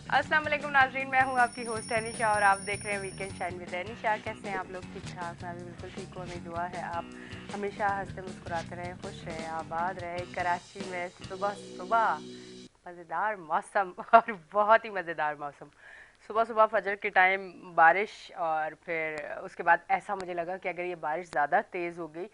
अस्सलाम वालेकुम नाजरीन, मैं हूँ आपकी होस्ट अनिशा और आप देख रहे हैं वीकेंड शाइन विद अनिशा। कैसे हैं आप लोग? ठीक ठाक? मैं भी बिल्कुल ठीक हूँ। मेरी दुआ है आप हमेशा हंसते मुस्कुराते रहें, खुश रहें, आबाद रहें। कराची में सुबह सुबह मज़ेदार मौसम और बहुत ही मज़ेदार मौसम। सुबह सुबह फजर के टाइम बारिश, और फिर उसके बाद ऐसा मुझे लगा कि अगर ये बारिश ज़्यादा तेज़ हो गई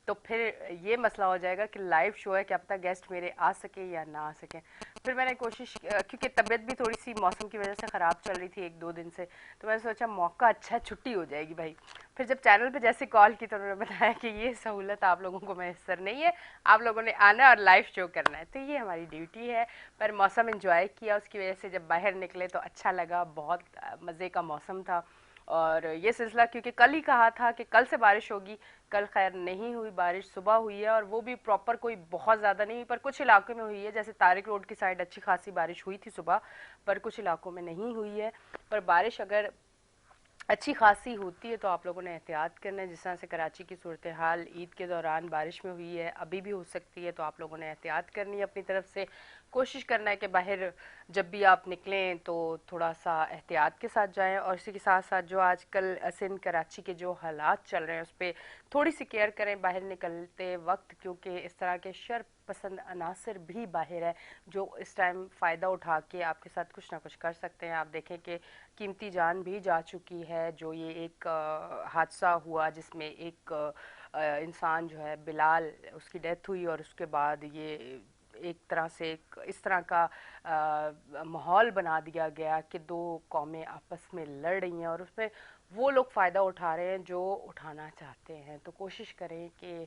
तो फिर ये मसला हो जाएगा कि लाइव शो है, क्या पता गेस्ट मेरे आ सके या ना आ सके। फिर मैंने कोशिश, क्योंकि तबीयत भी थोड़ी सी मौसम की वजह से ख़राब चल रही थी एक दो दिन से, तो मैंने सोचा मौका अच्छा है, छुट्टी हो जाएगी भाई। फिर जब चैनल पे जैसे कॉल की तो उन्होंने बताया कि ये सहूलत आप लोगों को मैसर नहीं है, आप लोगों ने आना है और लाइव शो करना है, तो ये हमारी ड्यूटी है। पर मौसम इंजॉय किया, उसकी वजह से जब बाहर निकले तो अच्छा लगा, बहुत मज़े का मौसम था। और ये सिलसिला क्योंकि कल ही कहा था कि कल से बारिश होगी, कल खैर नहीं हुई बारिश, सुबह हुई है और वो भी प्रॉपर कोई बहुत ज़्यादा नहीं हुई, पर कुछ इलाकों में हुई है। जैसे तारिक रोड की साइड अच्छी खासी बारिश हुई थी सुबह, पर कुछ इलाकों में नहीं हुई है। पर बारिश अगर अच्छी खासी होती है तो आप लोगों ने एहतियात करना है। जिस तरह से कराची की सूरत हाल ईद के दौरान बारिश में हुई है, अभी भी हो सकती है, तो आप लोगों ने एहतियात करनी है अपनी तरफ से। कोशिश करना है कि बाहर जब भी आप निकलें तो थोड़ा सा एहतियात के साथ जाएं, और इसी के साथ साथ जो आजकल सिंध कराची के जो हालात चल रहे हैं उस पर थोड़ी सी केयर करें बाहर निकलते वक्त, क्योंकि इस तरह के शर पसंद अनासर भी बाहर है जो इस टाइम फ़ायदा उठा के आपके साथ कुछ ना कुछ कर सकते हैं। आप देखें कि कीमती जान भी जा चुकी है। जो ये एक हादसा हुआ जिसमें एक इंसान जो है बिलाल, उसकी डेथ हुई, और उसके बाद ये एक तरह से एक इस तरह का माहौल बना दिया गया कि दो कौमें आपस में लड़ रही हैं, और उसमें वो लोग फ़ायदा उठा रहे हैं जो उठाना चाहते हैं। तो कोशिश करें कि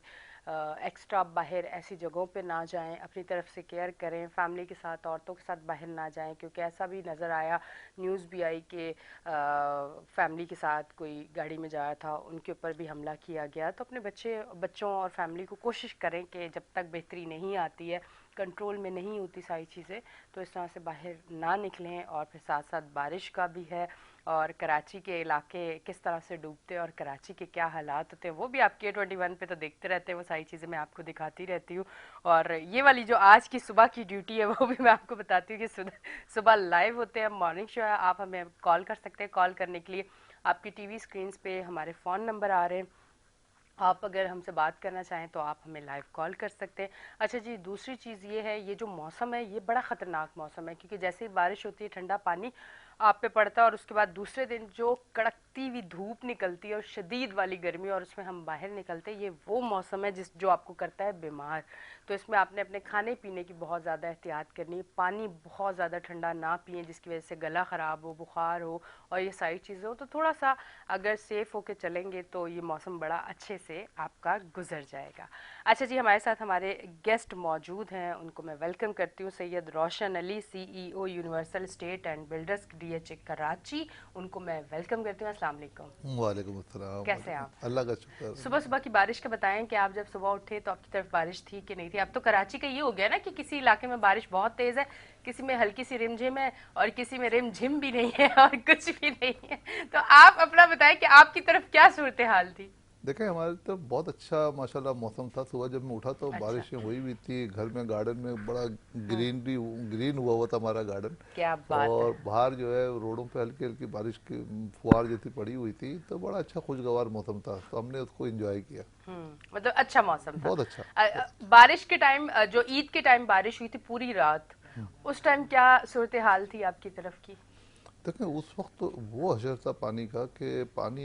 एक्स्ट्रा बाहर ऐसी जगहों पे ना जाएं, अपनी तरफ से केयर करें, फैमिली के साथ, औरतों के साथ बाहर ना जाएं, क्योंकि ऐसा भी नज़र आया, न्यूज़ भी आई कि फैमिली के साथ कोई गाड़ी में जा रहा था, उनके ऊपर भी हमला किया गया। तो अपने बच्चों और फैमिली को कोशिश करें कि जब तक बेहतरी नहीं आती है, कंट्रोल में नहीं होती सारी चीज़ें, तो इस तरह से बाहर ना निकलें। और फिर साथ साथ बारिश का भी है, और कराची के इलाके किस तरह से डूबते हैं और कराची के क्या हालात होते हैं वो भी आप K21 पे तो देखते रहते हैं, वो सारी चीज़ें मैं आपको दिखाती रहती हूँ। और ये वाली जो आज की सुबह की ड्यूटी है वो भी मैं आपको बताती हूँ कि सुबह लाइव होते हैं, मॉर्निंग शो है। आप हमें कॉल कर सकते हैं। कॉल करने के लिए आपकी टीवी स्क्रीन पे हमारे फ़ोन नंबर आ रहे हैं, आप अगर हमसे बात करना चाहें तो आप हमें लाइव कॉल कर सकते हैं। अच्छा जी, दूसरी चीज़ ये है, ये जो मौसम है ये बड़ा ख़तरनाक मौसम है, क्योंकि जैसे ही बारिश होती है ठंडा पानी आप पे पड़ता है, और उसके बाद दूसरे दिन जो कड़कती हुई धूप निकलती है और शदीद वाली गर्मी, और उसमें हम बाहर निकलते हैं, ये वो मौसम है जो आपको करता है बीमार। तो इसमें आपने अपने खाने पीने की बहुत ज़्यादा एहतियात करनी है। पानी बहुत ज़्यादा ठंडा ना पिएं जिसकी वजह से गला ख़राब हो, बुखार हो और ये सारी चीज़ें हो। तो थोड़ा सा अगर सेफ होके चलेंगे तो ये मौसम बड़ा अच्छे से आपका गुजर जाएगा। अच्छा जी, हमारे साथ हमारे गेस्ट मौजूद हैं, उनको मैं वेलकम करती हूँ। Syed Roshan Ali, CEO Universal State and Builders DHA Karachi, उनको मैं वेलकम करती हूँ। अस्सलाम वालेकुम। वालेकुम अस्सलाम। कैसे हैं वालेकुम, आप? अल्लाह का शुक्र। सुबह सुबह की बारिश का बताएं कि आप जब सुबह उठे तो आपकी तरफ बारिश थी कि नहीं थी? अब तो कराची का ये हो गया ना कि किसी इलाके में बारिश बहुत तेज है, किसी में हल्की सी रिमझिम है, और किसी में रिमझिम भी नहीं है और कुछ भी नहीं है। तो आप अपना बताएं कि आपकी तरफ क्या सूरत हाल थी? देखें, हमारे तो बहुत अच्छा माशाल्लाह मौसम था। सुबह जब मैं उठा तो अच्छा। बारिशें हुई भी थी, घर में गार्डन में बड़ा हम्म। ग्रीन हुआ हुआ था हमारा गार्डन। क्या बात है। और बाहर जो है रोडों पे हल्की हल्की बारिश की फुहार जैसी पड़ी हुई थी, तो बड़ा अच्छा खुशगवार मौसम था, तो हमने उसको एंजॉय किया। मतलब अच्छा मौसम था। बहुत अच्छा, बहुत अच्छा। बारिश के टाइम, जो ईद के टाइम बारिश हुई थी पूरी रात, उस टाइम क्या सूरत हाल थी आपकी तरफ की? देखें, उस वक्त तो वो हशर था पानी का कि पानी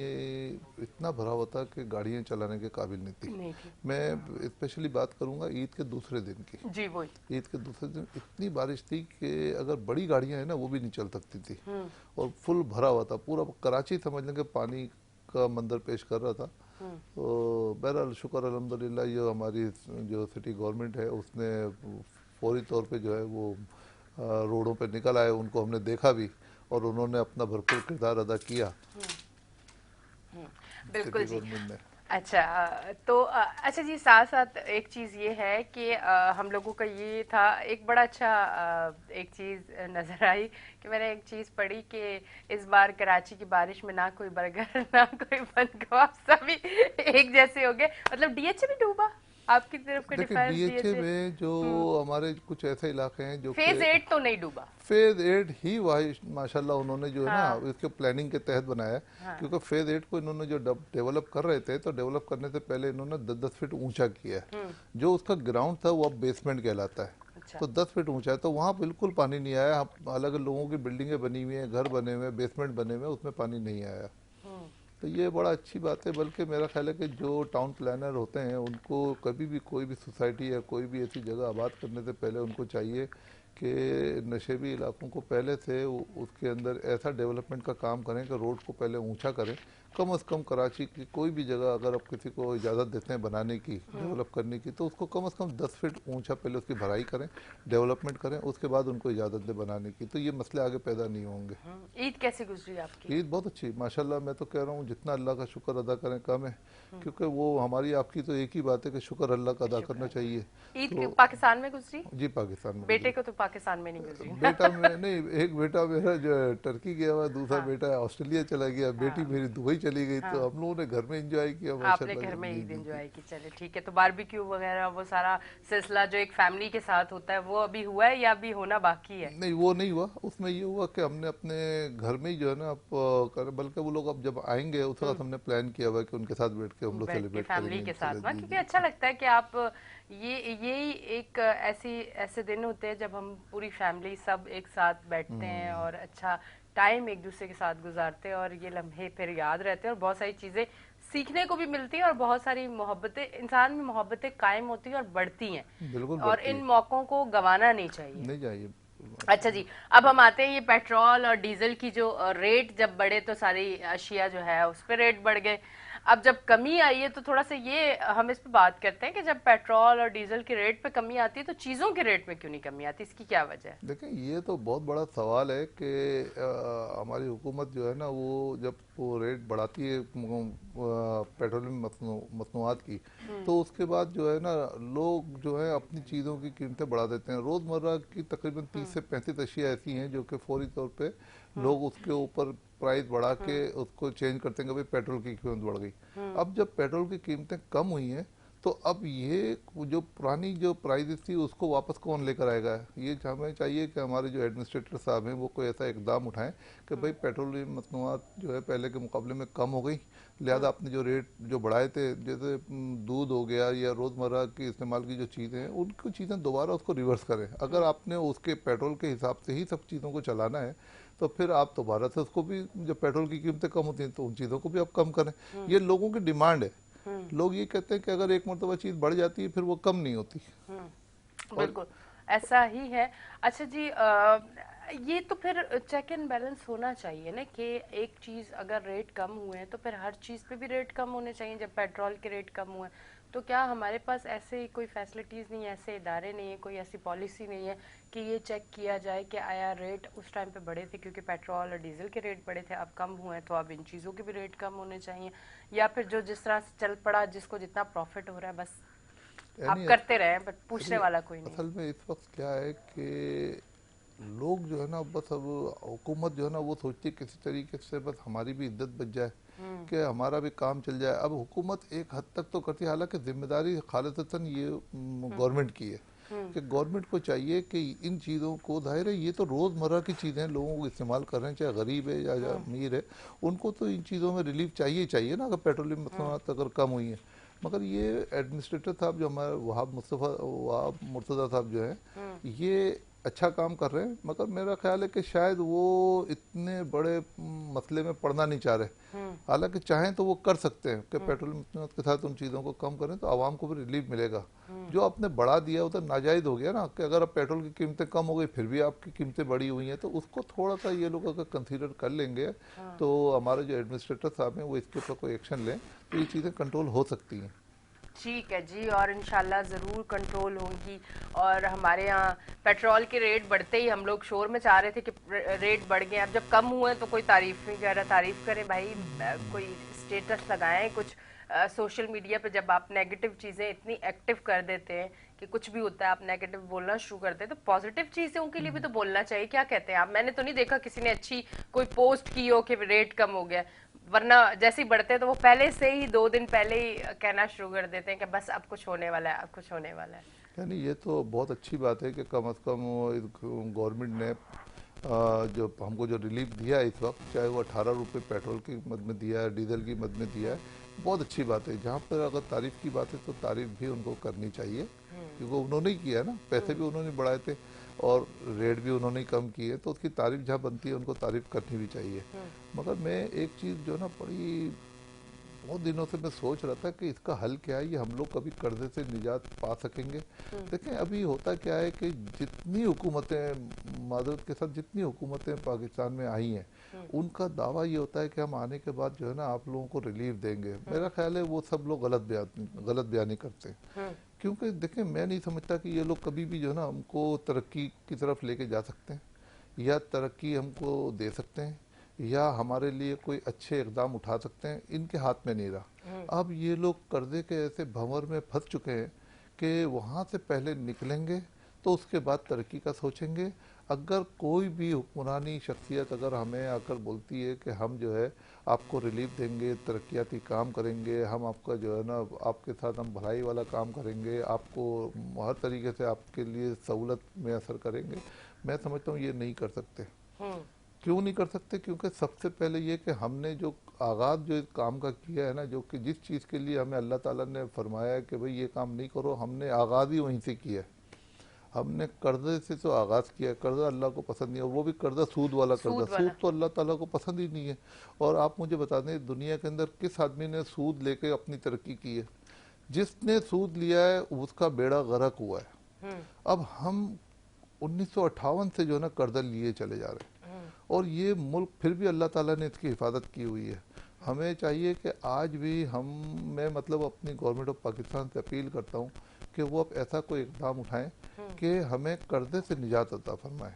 इतना भरा हुआ था कि गाड़ियाँ चलाने के काबिल नहीं थी। नहीं थी। मैं स्पेशली बात करूंगा ईद के दूसरे दिन की। जी वही। ईद के दूसरे दिन इतनी बारिश थी कि अगर बड़ी गाड़ियां हैं ना वो भी नहीं चल सकती थी, हम्म। और फुल भरा हुआ था पूरा कराची, समझ लें कि पानी का मंजर पेश कर रहा था। हम्म। तो बहरहाल शुक्र अल्हम्दुलिल्लाह, ये हमारी जो सिटी गवर्नमेंट है उसने फौरी तौर पे जो है वो रोडों पे निकल आए, उनको हमने देखा भी, और उन्होंने अपना भरपूर किरदार अदा किया, बिल्कुल सिटी जी। गवर्नमेंट ने। अच्छा, तो अच्छा जी, साथ साथ एक चीज़ ये है कि हम लोगों का ये था, एक बड़ा अच्छा एक चीज़ नज़र आई कि मैंने एक चीज़ पढ़ी कि इस बार कराची की बारिश में ना कोई बरगर ना कोई बनगोआ, सभी एक जैसे हो गए। मतलब DHA भी डूबा। आपकी तरफ का देखिए डिफेंस बीएचए डीएचए। में जो हमारे कुछ ऐसे इलाके हैं जो फेज कि 8 तो नहीं डूबा। फेज 8 ही वही माशाल्लाह उन्होंने जो है ना हाँ इसके प्लानिंग के तहत बनाया है। हाँ। क्योंकि फेज 8 को इन्होंने जो डेवलप कर रहे थे तो डेवलप करने से पहले इन्होंने 10-10 फीट ऊंचा किया है। जो उसका ग्राउंड था वो अब बेसमेंट कहलाता है। अच्छा। तो 10 फीट ऊंचा है तो वहाँ बिल्कुल पानी नहीं आया। अलग अलग लोगों की बिल्डिंगें बनी हुई हैं, घर बने हुए हैं, बेसमेंट बने हुए हैं, उसमें पानी नहीं आया। हम्म। तो ये बड़ा अच्छी बात है। बल्कि मेरा ख्याल है कि जो टाउन प्लानर होते हैं उनको कभी भी कोई भी सोसाइटी या कोई भी ऐसी जगह आबाद करने से पहले उनको चाहिए कि नशेबी इलाकों को पहले से उसके अंदर ऐसा डेवलपमेंट का काम करें कि रोड को पहले ऊंचा करें। कम से कम कराची की कोई भी जगह अगर आप किसी को इजाज़त देते हैं बनाने की, डेवलप करने की, तो उसको कम से कम 10 फीट ऊंचा पहले उसकी भराई करें, डेवलपमेंट करें, उसके बाद उनको इजाज़त दें बनाने की। तो ये मसले आगे पैदा नहीं होंगे। ईद कैसी गुजरी आपकी? ईद बहुत अच्छी माशाल्लाह। मैं तो कह रहा हूँ जितना अल्लाह का शुक्र अदा करें कम है। क्योंकि वो हमारी आपकी तो एक ही बात है कि शुक्र अल्लाह का अदा करना चाहिए। ईद तो पाकिस्तान में गुजरी? जी पाकिस्तान में बेटे गुजरी। को तो पाकिस्तान में नहीं गुजरी। बेटा में नहीं, एक बेटा मेरा जो है टर्की गया हुआ है, दूसरा हाँ बेटा ऑस्ट्रेलिया चला गया, बेटी हाँ मेरी दुबई चली गई। तो हाँ। हम लोगों ने घर में एंजॉय किया आपने माशाल्लाह। घर में जी ईद जी जी। एंजॉय की, चले ठीक है। तो बारबेक्यू वगैरह वो सारा सिलसिला जो एक फैमिली के साथ होता है वो अभी हुआ है या अभी होना बाकी है? नहीं वो नहीं हुआ। उसमें ये हुआ कि हमने अपने घर में ही जो है ना आप कर, बल्कि वो लोग अब जब आएंगे उस वक्त हमने प्लान किया हुआ है कि उनके साथ बैठ के हम लोग बैठ के सेलिब्रेट फैमिली करेंगे के साथ इंशाल्लाह। ना, जी क्योंकि जी अच्छा लगता है कि आप यही एक ऐसे दिन होते हैं जब हम पूरी फैमिली सब एक साथ बैठते हैं और अच्छा टाइम एक दूसरे के साथ गुजारते हैं और ये लम्हे फिर याद रहते हैं और बहुत सारी चीजें सीखने को भी मिलती हैं और बहुत सारी मोहब्बतें इंसान में मोहब्बतें कायम होती हैं और बढ़ती हैं। बिल्कुल और बढ़ती इन है। मौकों को गंवाना नहीं चाहिए। नहीं चाहिए। अच्छा जी, अब हम आते हैं ये पेट्रोल और डीजल की जो रेट जब बढ़े तो सारी अशिया जो है उस पर रेट बढ़ गए। अब जब कमी आई है तो थोड़ा सा ये हम इस पे बात करते हैं कि जब पेट्रोल और डीजल के रेट पे कमी आती है तो चीजों के रेट में क्यों नहीं कमी आती, इसकी क्या वजह है? देखें ये तो बहुत बड़ा सवाल है कि हमारी हुकूमत जो है ना वो जब वो रेट बढ़ाती है पेट्रोलियम मसनूआत की, तो उसके बाद जो है ना लोग जो है अपनी चीज़ों की कीमतें बढ़ा देते हैं। रोज़मर्रा की तकरीबन 30 से 35 अशिया ऐसी हैं जो कि फौरी तौर पे लोग उसके ऊपर प्राइस बढ़ा के उसको चेंज करते हैं कि भाई पेट्रोल की कीमत बढ़ गई। अब जब पेट्रोल की कीमतें कम हुई हैं तो अब ये जो पुरानी जो प्राइजेस थी उसको वापस कौन लेकर आएगा। ये हमें चाहिए कि हमारे जो एडमिनिस्ट्रेटर साहब हैं वो कोई ऐसा इकदाम उठाएं कि भाई पेट्रोलियम मसनूआत जो है पहले के मुकाबले में कम हो गई, लिहाजा आपने जो रेट जो बढ़ाए थे जैसे दूध हो गया या रोज़मर्रा की इस्तेमाल की जो चीज़ें हैं उनको चीज़ें दोबारा उसको रिवर्स करें। अगर आपने उसके पेट्रोल के हिसाब से ही सब चीज़ों को चलाना है तो फिर आप दोबारा से उसको भी, जब पेट्रोल की कीमतें कम होती हैं तो उन चीज़ों को भी आप कम करें। ये लोगों की डिमांड है। लोग ये कहते हैं कि अगर एक मरतबा चीज़ बढ़ जाती है फिर वो कम नहीं होती। और बिल्कुल ऐसा ही है। अच्छा जी, ये तो फिर चेक एंड बैलेंस होना चाहिए ना कि एक चीज अगर रेट कम हुए हैं तो फिर हर चीज पे भी रेट कम होने चाहिए। जब पेट्रोल के रेट कम हुए तो क्या हमारे पास ऐसे कोई फैसिलिटीज नहीं है, ऐसे इदारे नहीं है, कोई ऐसी पॉलिसी नहीं है कि ये चेक किया जाए कि आया रेट उस टाइम पे बढ़े थे क्योंकि पेट्रोल और डीजल के रेट बढ़े थे, अब कम हुए तो अब इन चीज़ों के भी रेट कम होने चाहिए, या फिर जो जिस तरह से चल पड़ा जिसको जितना प्रॉफिट हो रहा है बस आप यानी करते रहे, बट पूछने वाला कोई नहीं। असल में इस वक्त क्या है कि लोग जो है ना बस अब हुकूमत जो है ना वो सोचती है किसी तरीके से बस हमारी भी इज्जत बच जाए कि हमारा भी काम चल जाए। अब हुकूमत एक हद तक तो करती है, हालांकि जिम्मेदारी खालिदतन ये गवर्नमेंट की है कि गवर्नमेंट को चाहिए कि इन चीज़ों को, जाहिर है ये तो रोज़मर्रा की चीज़ें लोगों को इस्तेमाल कर रहे हैं, चाहे गरीब है या अमीर है, उनको तो इन चीज़ों में रिलीफ चाहिए ही चाहिए ना अगर पेट्रोलियम मसनूआत अगर कम हुई है। मगर ये एडमिनिस्ट्रेटर साहब जो हमारे वहाब मुर्तज़ा साहब जो हैं ये अच्छा काम कर रहे हैं, मगर मेरा ख्याल है कि शायद वो इतने बड़े मसले में पड़ना नहीं चाह रहे। हालांकि चाहें तो वो कर सकते हैं कि पेट्रोलियम मसनूआत के साथ उन चीज़ों को कम करें तो आवाम को भी रिलीफ मिलेगा। जो आपने बढ़ा दिया वो तो नाजायज़ हो गया ना कि अगर अब पेट्रोल की कीमतें कम हो गई फिर भी आपकी कीमतें बढ़ी हुई हैं, तो उसको थोड़ा सा ये लोग अगर कंसीडर कर लेंगे तो हमारे जो एडमिनिस्ट्रेटर साहब हैं वो इसके ऊपर कोई एक्शन लें तो ये चीज़ें कंट्रोल हो सकती हैं। ठीक है जी, और इंशाल्लाह ज़रूर कंट्रोल होंगी। और हमारे यहाँ पेट्रोल के रेट बढ़ते ही हम लोग शोर में चाह रहे थे कि रेट बढ़ गए, अब जब कम हुए तो कोई तारीफ नहीं कर रहा। तारीफ करें भाई, कोई स्टेटस लगाएं कुछ सोशल मीडिया पे। जब आप नेगेटिव चीज़ें इतनी एक्टिव कर देते हैं कि कुछ भी होता है आप नेगेटिव बोलना शुरू करते हैं, तो पॉजिटिव चीज़ों के लिए भी तो बोलना चाहिए। क्या कहते हैं आप? मैंने तो नहीं देखा किसी ने अच्छी कोई पोस्ट की हो कि रेट कम हो गया। वरना जैसे ही बढ़ते हैं तो वो पहले से ही 2 दिन पहले ही कहना शुरू कर देते हैं कि बस अब कुछ होने वाला है, अब कुछ होने वाला है। यानी ये तो बहुत अच्छी बात है कि कम से कम गवर्नमेंट ने जो हमको जो रिलीफ दिया है इस वक्त, चाहे वो 18 रुपये पेट्रोल की मद में दिया है, डीजल की मद में दिया है, बहुत अच्छी बात है। जहाँ पर अगर तारीफ़ की बात है तो तारीफ़ भी उनको करनी चाहिए, क्योंकि उन्होंने ही किया है ना, पैसे भी उन्होंने बढ़ाए थे और रेट भी उन्होंने ही कम किए, तो उसकी तारीफ़ जहाँ बनती है उनको तारीफ़ करनी भी चाहिए। मगर मैं एक चीज़ जो ना बड़ी बहुत दिनों से मैं सोच रहा था कि इसका हल क्या है, ये हम लोग कभी कर्जे से निजात पा सकेंगे। देखें अभी होता क्या है कि जितनी हुकूमतें, माजरत के साथ जितनी हुकूमतें पाकिस्तान में आई हैं, उनका दावा ये होता है कि हम आने के बाद जो है ना आप लोगों को रिलीफ देंगे। मेरा ख्याल है वो सब लोग गलत बयानी करते हैं, क्योंकि देखें मैं नहीं समझता कि ये लोग कभी भी जो है ना हमको तरक्की की तरफ लेके जा सकते हैं या तरक्की हमको दे सकते हैं या हमारे लिए कोई अच्छे इकदाम उठा सकते हैं। इनके हाथ में नहीं रहा। अब ये लोग कर्जे के ऐसे भंवर में फंस चुके हैं कि वहाँ से पहले निकलेंगे तो उसके बाद तरक्की का सोचेंगे। अगर कोई भी हुक्मरानी शख्सियत अगर हमें आकर बोलती है कि हम जो है आपको रिलीफ देंगे, तरक्याती काम करेंगे, हम आपका जो है ना आपके साथ हम भलाई वाला काम करेंगे, आपको हर तरीके से आपके लिए सहूलत में असर करेंगे, मैं समझता हूँ ये नहीं कर सकते। क्यों नहीं कर सकते? क्योंकि सबसे पहले ये कि हमने जो आगाज़ जो इस काम का किया है ना, जो कि जिस चीज़ के लिए हमें अल्लाह ताला ने फरमाया है कि भाई ये काम नहीं करो, हमने आगाज़ ही वहीं से किया है। हमने कर्जे से तो आगाज़ किया है। कर्जा अल्लाह को पसंद नहीं है, वो भी कर्जा सूद वाला कर्जा। सूद तो अल्लाह ताला को पसंद ही नहीं है। और आप मुझे बता दें दुनिया के अंदर किस आदमी ने सूद लेके अपनी तरक्की की है? जिसने सूद लिया है उसका बेड़ा गर्क हुआ है। अब हम 1958 से जो है ना कर्जा लिए चले जा रहे हैं और ये मुल्क फिर भी अल्लाह ताला ने इसकी हिफाजत की हुई है। हमें चाहिए कि आज भी मैं मतलब अपनी गवर्नमेंट ऑफ पाकिस्तान से अपील करता हूँ कि वो अब ऐसा कोई इकदाम उठाएं कि हमें कर्जे से निजात अता फरमाए।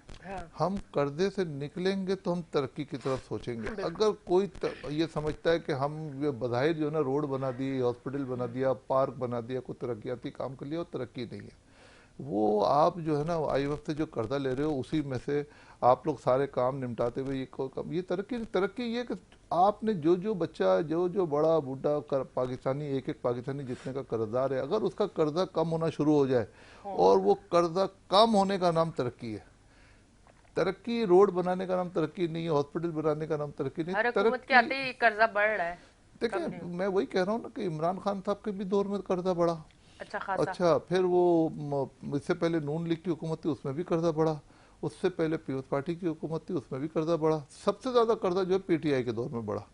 हम कर्जे से निकलेंगे तो हम तरक्की की तरफ सोचेंगे। अगर कोई ये समझता है कि हम ये बज़ाहिर जो है ना रोड बना दी, हॉस्पिटल बना दिया, पार्क बना दिया, कोई तरक्याती काम कर लिया, और तरक्की नहीं है। वो आप जो है ना IMF से जो कर्जा ले रहे हो उसी में से आप लोग सारे काम निपटाते हुए ये तरक्की ये कि आपने जो बच्चा जो बड़ा बूढ़ा पाकिस्तानी, एक पाकिस्तानी जितने का कर्जदार है, अगर उसका कर्जा कम होना शुरू हो जाए, और वो कर्जा कम होने का नाम तरक्की है। तरक्की रोड बनाने का नाम तरक्की नहीं है, हॉस्पिटल बनाने का नाम तरक्की नहीं। तरक्की कर्जा बढ़ रहा है। देखिए मैं वही कह रहा हूँ ना कि इमरान खान साहब के भी दौर में कर्जा बढ़ा, अच्छा फिर वो इससे पहले नून लीग की हुकूमत थी उसमें भी कर्जा बढ़ा, उससे पहले पीपल्स पार्टी की हुकूमत थी उसमें भी कर्जा बढ़ा। सबसे ज्यादा कर्जा जो है PTI के दौर में बढ़ा।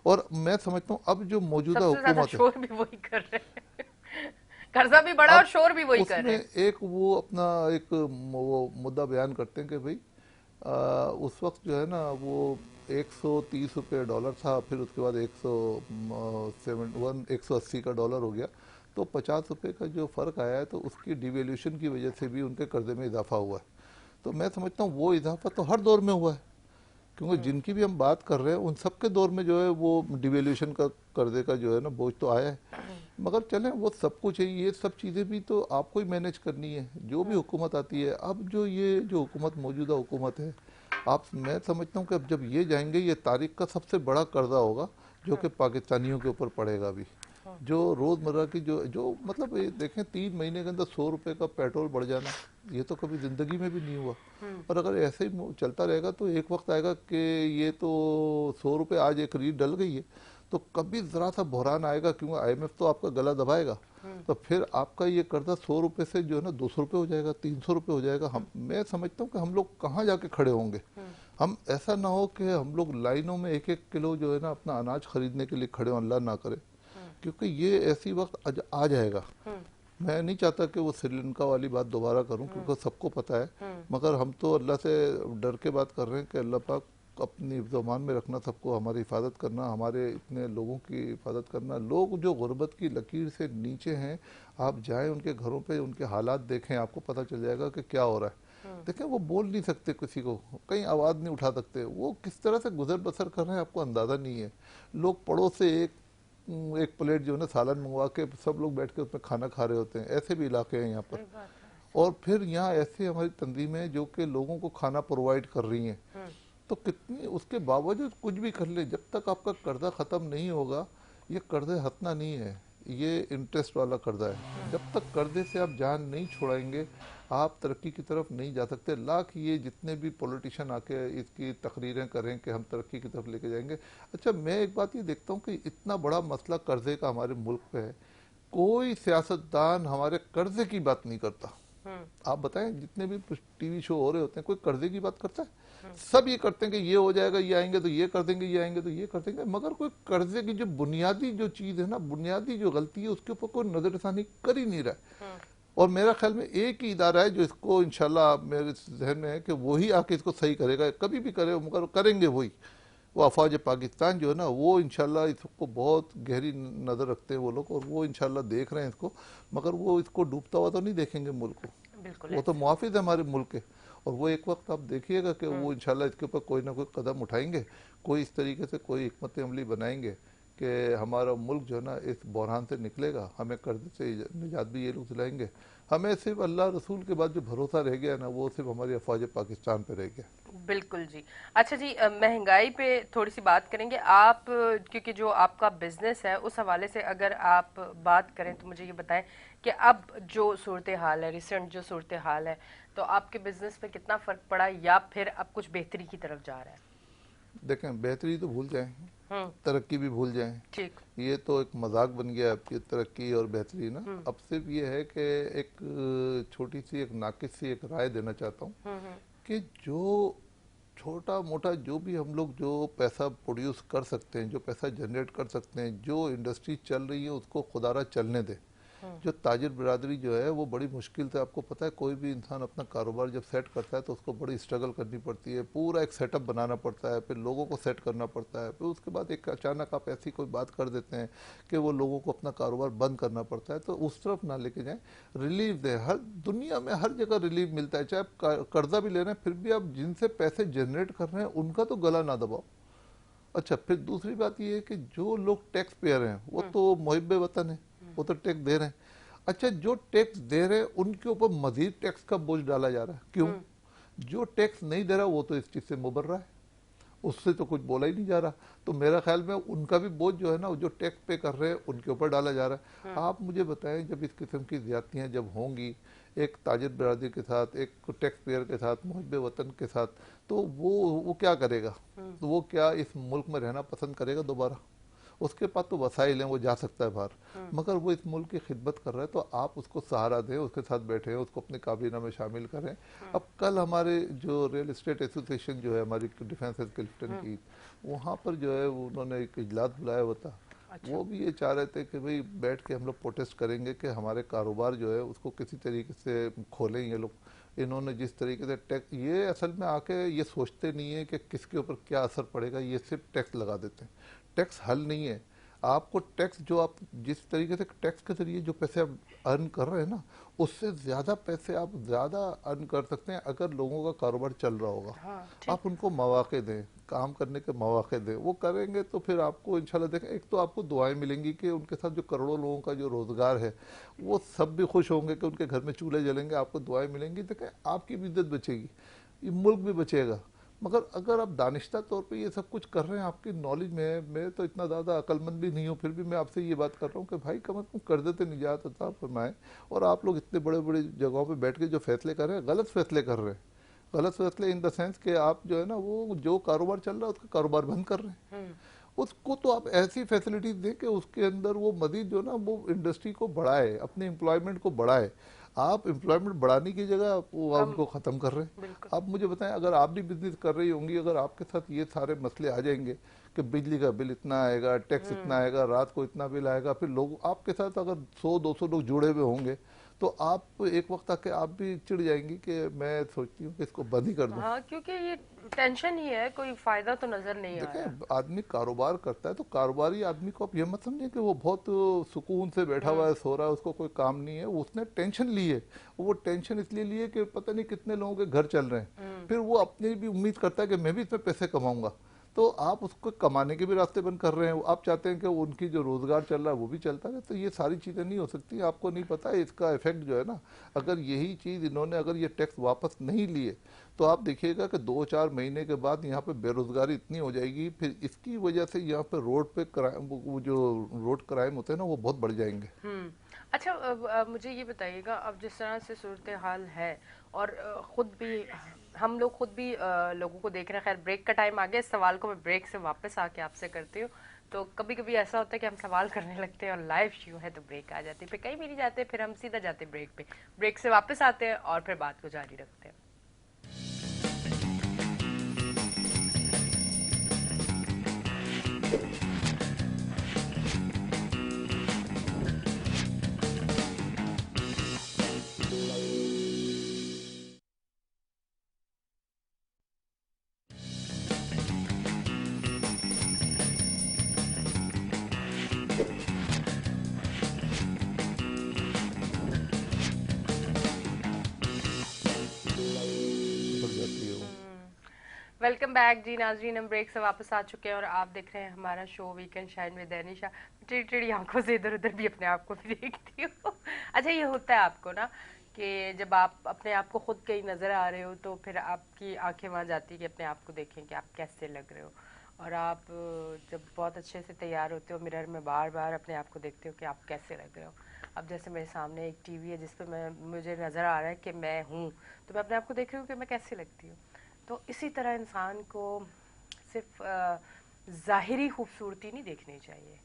और मैं समझता हूँ अब जो मौजूदा हुकूमत है, शोर भी वही कर रहे हैं। कर्जा भी बढ़ा और शोर भी वही कर रहे हैं। उसमें एक वो अपना एक वो मुद्दा बयान करते हैं कि भाई उस वक्त जो है ना वो 130 रुपये डॉलर था, फिर उसके बाद 180 का डॉलर हो गया, तो 50 रुपये का जो फ़र्क आया है तो उसकी डिवेल्यूशन की वजह से भी उनके कर्जे में इजाफा हुआ है। तो मैं समझता हूँ वो इजाफा तो हर दौर में हुआ है, क्योंकि जिनकी भी हम बात कर रहे हैं उन सबके दौर में जो है वो डिवेल्यूशन का कर्जे का जो है ना बोझ तो आया है। मगर चलें वो सब कुछ है, ये सब चीज़ें भी तो आपको ही मैनेज करनी है जो भी हुकूमत आती है। अब जो ये जो हुकूमत मौजूदा हुकूमत है, मैं समझता हूँ कि अब जब ये जाएंगे ये तारीख का सबसे बड़ा कर्जा होगा जो कि पाकिस्तानियों के ऊपर पड़ेगा भी। जो रोज़मर्रा की जो मतलब देखें 3 महीने के अंदर 100 रुपये का पेट्रोल बढ़ जाना, ये तो कभी ज़िंदगी में भी नहीं हुआ। और अगर ऐसे ही चलता रहेगा तो एक वक्त आएगा कि ये तो 100 रुपये आज एक रीड डल गई है तो कभी ज़रा सा बहरान आएगा, क्योंकि IMF तो आपका गला दबाएगा, तो फिर आपका ये कर्जा 100 रुपये से जो है ना 200 रुपये हो जाएगा, 300 रुपये हो जाएगा। मैं समझता हूँ कि हम लोग कहाँ जाके खड़े होंगे। हम ऐसा ना हो कि हम लोग लाइनों में 1-1 किलो जो है ना अपना अनाज खरीदने के लिए खड़े हों, अल्लाह ना करे, क्योंकि ये ऐसी वक्त आ जाएगा। मैं नहीं चाहता कि वो श्रीलंका वाली बात दोबारा करूं, क्योंकि सबको पता है, मगर हम तो अल्लाह से डर के बात कर रहे हैं कि अल्लाह पाक अपनी हिफ्ज़-ओ-अमान में रखना, सबको हमारी हिफाजत करना, हमारे इतने लोगों की हिफाजत करना। लोग जो गुर्बत की लकीर से नीचे हैं, आप जाएं उनके घरों पे, उनके हालात देखें, आपको पता चल जाएगा कि क्या हो रहा है। देखें वो बोल नहीं सकते, किसी को कहीं आवाज़ नहीं उठा सकते, वो किस तरह से गुजर बसर कर रहे हैं आपको अंदाज़ा नहीं है। लोग पड़ोस से एक प्लेट जो है ना सालन मंगवा के सब लोग बैठ के उसमें खाना खा रहे होते हैं, ऐसे भी इलाके हैं यहाँ पर। और फिर यहाँ ऐसे हमारी तंजीमें जो कि लोगों को खाना प्रोवाइड कर रही हैं, तो कितनी उसके बावजूद कुछ भी कर ले, जब तक आपका कर्जा ख़त्म नहीं होगा, ये कर्जे हटना नहीं है, ये इंटरेस्ट वाला कर्जा है। जब तक कर्जे से आप जान नहीं छुड़ाएंगे, आप तरक्की की तरफ नहीं जा सकते। लाख ये जितने भी पॉलिटिशियन आके इसकी तकरीरें करें कि हम तरक्की की तरफ लेके जाएंगे। अच्छा, मैं एक बात ये देखता हूँ कि इतना बड़ा मसला कर्जे का हमारे मुल्क पे है, कोई सियासतदान हमारे कर्जे की बात नहीं करता। आप बताएं, जितने भी टीवी शो हो रहे होते हैं, कोई कर्जे की बात करता है? सब ये करते हैं कि ये हो जाएगा, ये आएंगे तो ये कर देंगे, ये आएंगे तो ये कर देंगे, मगर कोई कर्जे की जो बुनियादी जो चीज है ना, बुनियादी जो गलती है, उसके ऊपर कोई नजरसानी कर ही नहीं रहा है। और मेरा ख्याल में एक ही इदारा है जो इसको इंशाल्लाह मेरे जहन में है कि वही आके इसको सही करेगा, कभी भी करे मगर करेंगे वही, वो अफवाज पाकिस्तान जो है ना, वो इंशाल्लाह इसको बहुत गहरी नज़र रखते हैं वो लोग, और वो इंशाल्लाह देख रहे हैं इसको, मगर वो इसको डूबता हुआ तो नहीं देखेंगे मुल्क को। बिल्कुल वो तो मुआफिज है हमारे मुल्क के, और वो एक वक्त आप देखिएगा कि वो इंशाल्लाह इसके ऊपर कोई ना कोई कदम उठाएंगे, कोई इस तरीके से कोई हिकमत अमली बनाएंगे कि हमारा मुल्क जो है ना इस बहरान से निकलेगा, हमें कर्ज से निजात भी ये लोग दिलाएंगे। हमें सिर्फ अल्लाह रसूल के बाद जो भरोसा रह गया ना, वो सिर्फ हमारी अफवाज पाकिस्तान पे रह गया। बिल्कुल जी। अच्छा जी, महंगाई पे थोड़ी सी बात करेंगे आप, क्योंकि जो आपका बिजनेस है उस हवाले से अगर आप बात करें तो मुझे ये बताएं कि अब जो सूरत हाल है, रिसेंट जो सूरत हाल है, तो आपके बिजनेस पे कितना फर्क पड़ा या फिर अब कुछ बेहतरी की तरफ जा रहा है? देखें, बेहतरी तो भूल जाएं, हम्म। तरक्की भी भूल जाएं, ठीक। ये तो एक मजाक बन गया आपकी तरक्की और बेहतरी ना। अब सिर्फ ये है कि एक छोटी सी एक नाकिस सी एक राय देना चाहता हूँ कि जो छोटा मोटा जो भी हम लोग जो पैसा प्रोड्यूस कर सकते हैं, जो पैसा जनरेट कर सकते हैं, जो इंडस्ट्री चल रही है उसको खुदारा चलने दे। जो ताजिर बिरादरी जो है वो बड़ी मुश्किल से, आपको पता है कोई भी इंसान अपना कारोबार जब सेट करता है तो उसको बड़ी स्ट्रगल करनी पड़ती है, पूरा एक सेटअप बनाना पड़ता है, फिर लोगों को सेट करना पड़ता है, फिर उसके बाद एक अचानक आप ऐसी कोई बात कर देते हैं कि वो लोगों को अपना कारोबार बंद करना पड़ता है। तो उस तरफ ना लेके जाएं, रिलीफ दें। हर दुनिया में हर जगह रिलीफ मिलता है, चाहे आप कर्जा भी ले रहे हैं फिर भी आप जिनसे पैसे जनरेट कर रहे हैं उनका तो गला ना दबाओ। अच्छा, फिर दूसरी बात ये है कि जो लोग टैक्स पेयर हैं वो तो मुहिब्बे वतन है, वो तो टैक्स दे रहे हैं। अच्छा, जो टैक्स दे रहे हैं उनके ऊपर मजीद टैक्स का बोझ डाला जा रहा है, क्यों? जो टैक्स नहीं दे रहा वो तो इस चीज से मुबर रहा है, उससे तो कुछ बोला ही नहीं जा रहा। तो मेरा ख्याल में उनका भी बोझ जो है ना, जो टैक्स पे कर रहे हैं उनके ऊपर डाला जा रहा है। आप मुझे बताएं, जब इस किस्म की ज्यादतियां जब होंगी एक ताजिर बिरादरी के साथ, एक टैक्स पेयर के साथ, मुहिब्बे वतन के साथ, तो वो क्या करेगा? तो वो क्या इस मुल्क में रहना पसंद करेगा दोबारा? उसके पास तो वसाइल हैं, वो जा सकता है बाहर, मगर वो इस मुल्क की खिदमत कर रहा है, तो आप उसको सहारा दें, उसके साथ बैठे, उसको अपने काबीना में शामिल करें। अब कल हमारे जो रियल एस्टेट एसोसिएशन जो है हमारी डिफेंस क्लिफ्टन की, वहाँ पर जो है उन्होंने एक इजलास बुलाया हुआ था। अच्छा। वो भी ये चाह रहे थे कि भाई बैठ के हम लोग प्रोटेस्ट करेंगे कि हमारे कारोबार जो है उसको किसी तरीके से खोलें ये लोग। इन्होंने जिस तरीके से टैक्स, ये असल में आके ये सोचते नहीं है कि किसके ऊपर क्या असर पड़ेगा, ये सिर्फ टैक्स लगा देते हैं। टैक्स हल नहीं है। आपको टैक्स जो आप जिस तरीके से टैक्स के जरिए जो पैसे आप अर्न कर रहे हैं ना, उससे ज्यादा पैसे आप ज्यादा अर्न कर सकते हैं अगर लोगों का कारोबार चल रहा होगा। हाँ, आप उनको मौके दें, काम करने के मौके दें, वो करेंगे तो फिर आपको इंशाल्लाह देखें, एक तो आपको दुआएं मिलेंगी कि उनके साथ जो करोड़ों लोगों का जो रोजगार है वो सब भी खुश होंगे कि उनके घर में चूल्हे जलेंगे, आपको दुआएं मिलेंगी, देखें आपकी भी इज्जत बचेगी, ये मुल्क भी बचेगा। मगर अगर आप दानिश्ता तौर पे ये सब कुछ कर रहे हैं, आपकी नॉलेज में, मैं तो इतना ज़्यादा अक्लमंद भी नहीं हूँ, फिर भी मैं आपसे ये बात कर रहा हूँ कि भाई कम से कम कर्जे से निजात अता फरमाएं। और आप लोग इतने बड़े बड़े जगहों पे बैठ के जो फैसले कर रहे हैं, गलत फैसले कर रहे हैं। गलत फैसले इन द सेंस कि आप जो है ना, वो जो कारोबार चल रहा है उसका कारोबार बंद कर रहे हैं। उसको तो आप ऐसी फैसिलिटीज दें कि उसके अंदर वो मजीद जो ना वो इंडस्ट्री को बढ़ाए, अपने एम्प्लॉयमेंट को बढ़ाए। आप एम्प्लॉयमेंट बढ़ाने की जगह वो उनको खत्म कर रहे हैं। आप मुझे बताएं, अगर आप भी बिजनेस कर रही होंगी, अगर आपके साथ ये सारे मसले आ जाएंगे कि बिजली का बिल इतना आएगा, टैक्स इतना आएगा, रात को इतना बिल आएगा, फिर लोग आपके साथ अगर 100-200 लोग जुड़े हुए होंगे तो आप एक वक्त आके आप भी चिढ़ जाएंगी कि मैं सोचती हूँ कि इसको बंद ही कर दूं। हाँ, क्योंकि ये टेंशन ही है, कोई फायदा तो नजर नहीं आ रहा। देखिए, आदमी कारोबार करता है तो कारोबारी आदमी को आप ये मत समझिए कि वो बहुत सुकून से बैठा हुआ है, सो रहा है, उसको कोई काम नहीं है। उसने टेंशन ली है, वो टेंशन इसलिए ली है कि पता नहीं कितने लोगों के घर चल रहे हैं, फिर वो अपनी भी उम्मीद करता है कि मैं भी इसमें पैसे कमाऊंगा। तो आप उसको कमाने के भी रास्ते बंद कर रहे हैं। आप चाहते हैं कि उनकी जो रोजगार चल रहा है वो भी चलता रहे, तो ये सारी चीज़ें नहीं हो सकती। आपको नहीं पता है इसका इफेक्ट जो है ना, अगर यही चीज़ इन्होंने अगर ये टैक्स वापस नहीं लिए तो आप देखिएगा कि 2-4 महीने के बाद यहाँ पे बेरोजगारी इतनी हो जाएगी, फिर इसकी वजह से यहाँ पे रोड पे क्राइम, वो जो रोड क्राइम होते हैं ना, वो बहुत बढ़ जाएंगे। अच्छा, अब मुझे ये बताइएगा, अब जिस तरह से सूरत हाल है और खुद भी हम लोग खुद भी लोगों को देख रहे हैं। खैर ब्रेक का टाइम आ गया, इस सवाल को मैं ब्रेक से वापस आके आपसे करती हूँ। तो कभी कभी ऐसा होता है कि हम सवाल करने लगते हैं और लाइव शो है तो ब्रेक आ जाती है, फिर कहीं भी नहीं जाते, फिर हम सीधा जाते हैं ब्रेक पे, ब्रेक से वापस आते हैं और फिर बात को जारी रखते हैं। बढ़ जाती है वो। वेलकम बैक जी नाजरीन, हम ब्रेक से वापस आ चुके हैं और आप देख रहे हैं हमारा show weekend shine with Anisha. टेढ़ी टेढ़ी आंखों से इधर उधर भी अपने आप को भी देखती हूँ। अच्छा, ये होता है आपको ना कि जब आप अपने आप को खुद कहीं नजर आ रहे हो तो फिर आपकी आंखें वहां जाती है कि अपने आप को देखें कि आप कैसे लग रहे हो, और आप जब बहुत अच्छे से तैयार होते हो मिरर में बार बार अपने आप को देखते हो कि आप कैसे लग रहे हो। अब जैसे मेरे सामने एक टीवी है जिस पे मुझे नज़र आ रहा है कि मैं हूँ, तो मैं अपने आप को देख रही हूँ कि मैं कैसे लगती हूँ। तो इसी तरह इंसान को सिर्फ ज़ाहिरी खूबसूरती नहीं देखनी चाहिए,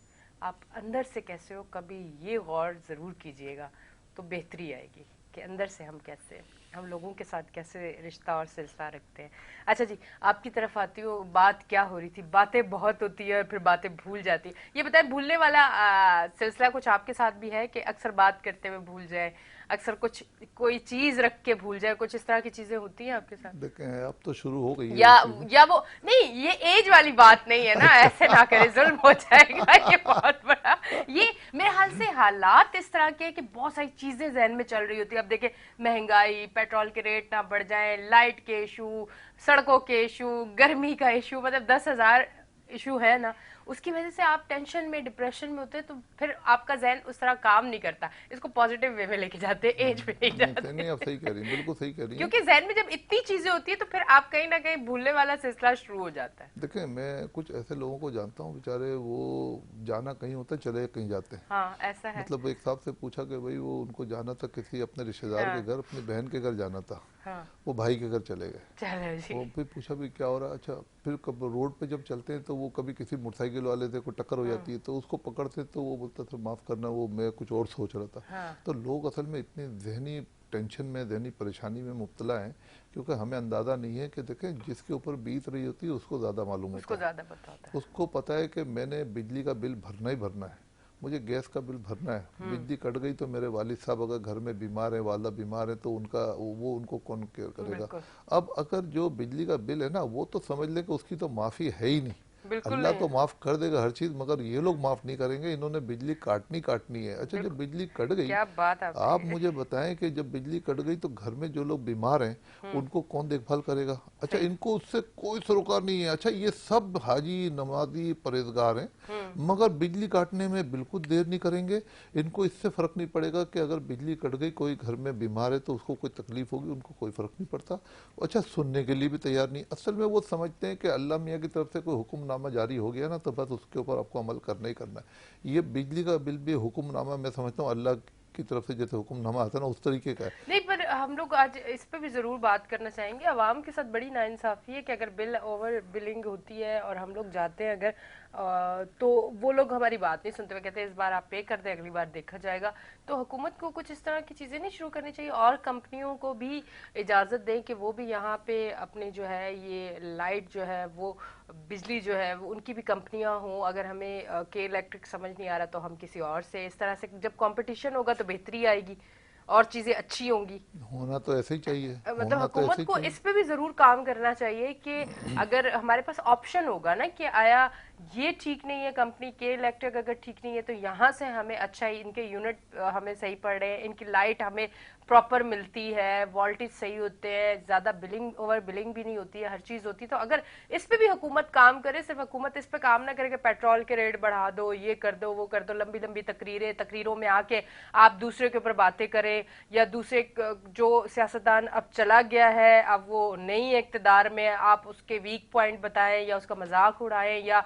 आप अंदर से कैसे हो कभी ये गौर ज़रूर कीजिएगा, तो बेहतरी आएगी कि अंदर से हम कैसे, हम लोगों के साथ कैसे रिश्ता और सिलसिला रखते हैं। अच्छा जी, आपकी तरफ आती हूँ, बात क्या हो रही थी? बातें बहुत होती है और फिर बातें भूल जाती है। ये बताएं, भूलने वाला सिलसिला कुछ आपके साथ भी है कि अक्सर बात करते हुए भूल जाए, अक्सर कुछ कोई चीज रख के भूल जाए, कुछ इस तरह की चीजें होती हैं आपके साथ? देखें अब तो शुरू हो गई है या ये चीजें। या वो नहीं, ये एज वाली बात नहीं है ना, अच्छा। ऐसे ना करे, जुल्म हो जाएगा ये बहुत बड़ा। ये मेरे हाल से हालात इस तरह के कि बहुत सारी चीजें जहन में चल रही होती है। अब देखिए, महंगाई, पेट्रोल के रेट ना बढ़ जाए, लाइट के इशू, सड़कों के इशू, गर्मी का इशू, मतलब 10,000 इशू है ना, उसकी वजह से आप टेंशन में, डिप्रेशन में होते हैं, तो फिर आपका जहन उस तरह काम नहीं करता। इसको पॉजिटिव वे में लेके जाते हैं, एज में नहीं नहीं जाते। नहीं, आप सही कह रही हैं, बिल्कुल सही कह रही हैं। क्योंकि जहन में जब इतनी चीजें होती है तो फिर आप कहीं ना कहीं भूलने वाला सिलसिला शुरू हो जाता है। देखें मैं कुछ ऐसे लोगों को जानता हूँ, बेचारे वो जाना कहीं होता है, चले कहीं जाते हैं। हाँ, ऐसा है। मतलब एक साहब से पूछा कि भाई वो उनको जाना था किसी अपने रिश्तेदार के हाँ घर, अपनी बहन के घर जाना था, हाँ, वो भाई के घर चले गए। चलो जी। वो फिर पूछा भी क्या हो रहा है, अच्छा फिर कब रोड पे जब चलते हैं तो वो कभी किसी मोटरसाइकिल वाले से कोई टक्कर हो जाती है तो उसको पकड़ते, तो वो बोलता था माफ़ करना, वो मैं कुछ और सोच रहा था। हाँ, तो लोग असल में इतनी जहनी टेंशन में, जहनी परेशानी में मुब्तला हैं, क्योंकि हमें अंदाज़ा नहीं है कि देखें जिसके ऊपर बीत रही होती है उसको ज़्यादा मालूम उसको होता है। ज्यादा पता होता है। उसको पता है कि मैंने बिजली का बिल भरना ही भरना है, मुझे गैस का बिल भरना है। बिजली कट गई तो मेरे वालिद साहब अगर घर में बीमार है, वाला बीमार है, तो उनका वो उनको कौन केयर करेगा। बिल्कुल अब अगर जो बिजली का बिल है ना, वो तो समझ ले कि उसकी तो माफ़ी है ही नहीं। बिल्कुल अल्लाह नहीं तो है। माफ़ कर देगा हर चीज़, मगर ये लोग माफ़ नहीं करेंगे, इन्होंने बिजली काटनी काटनी है। अच्छा जब बिल्कुल, बिजली कट गई, क्या बात आपने आप कही। मुझे बताएं कि जब बिजली कट गई तो घर में जो लोग बीमार हैं उनको कौन देखभाल करेगा। अच्छा सही। इनको उससे कोई सरोकार नहीं है। अच्छा ये सब हाजी नमाजी परहेजगार हैं, मगर बिजली काटने में बिल्कुल देर नहीं करेंगे। इनको इससे फर्क नहीं पड़ेगा कि अगर बिजली कट गई, कोई घर में बीमार है तो उसको कोई तकलीफ होगी, उनको कोई फर्क नहीं पड़ता। अच्छा सुनने के लिए भी तैयार नहीं। असल में वो समझते हैं कि अल्लाह मियाँ की तरफ से कोई हुक्मनामा जारी हो गया ना, तो बस उसके ऊपर आपको अमल करना ही करना है। ये बिजली का बिल भी हुक्मनामा, मैं समझता हूँ अल्लाह की तरफ से जैसे हुक्मनामा आता है ना, उस तरीके का है। नहीं, पर हम लोग आज इस पे भी जरूर बात करना चाहेंगे। आवाम के साथ बड़ी नाइंसाफी है कि अगर बिल ओवर बिलिंग होती है और हम लोग जाते हैं अगर तो वो लोग हमारी बात नहीं सुनते हुए कहते हैं इस बार आप पे कर दें, अगली बार देखा जाएगा। तो हुकूमत को कुछ इस तरह की चीजें नहीं शुरू करनी चाहिए और कंपनियों को भी इजाजत दें कि वो भी यहाँ पे अपने जो है ये लाइट जो है वो बिजली जो है वो उनकी भी कंपनियां हों। अगर हमें के इलेक्ट्रिक समझ नहीं आ रहा तो हम किसी और से, इस तरह से जब कंपटीशन होगा तो बेहतरी आएगी और चीजें अच्छी होंगी। होना तो ऐसे ही चाहिए, मतलब होना तो हुकूमत ऐसे ही को चाहिए। इस पे भी जरूर काम करना चाहिए कि अगर हमारे पास ऑप्शन होगा ना कि आया ये ठीक नहीं है, कंपनी के इलेक्ट्रिक अगर ठीक नहीं है तो यहाँ से हमें अच्छा ही इनके यूनिट हमें सही पड़ रहे हैं, इनकी लाइट हमें प्रॉपर मिलती है, वोल्टेज सही होते हैं, ज्यादा बिलिंग ओवर बिलिंग भी नहीं होती है, हर चीज होती है। तो अगर इस पे भी हुकूमत काम करे, सिर्फ हुकूमत इस पे काम ना करे कि पेट्रोल के रेट बढ़ा दो, ये कर दो, वो कर दो, लंबी लंबी तकरीरों में आके आप दूसरे के ऊपर बातें करें, या दूसरे जो सियासतदान अब चला गया है, अब वो नई इक़्तिदार में, आप उसके वीक पॉइंट बताएं या उसका मजाक उड़ाएं या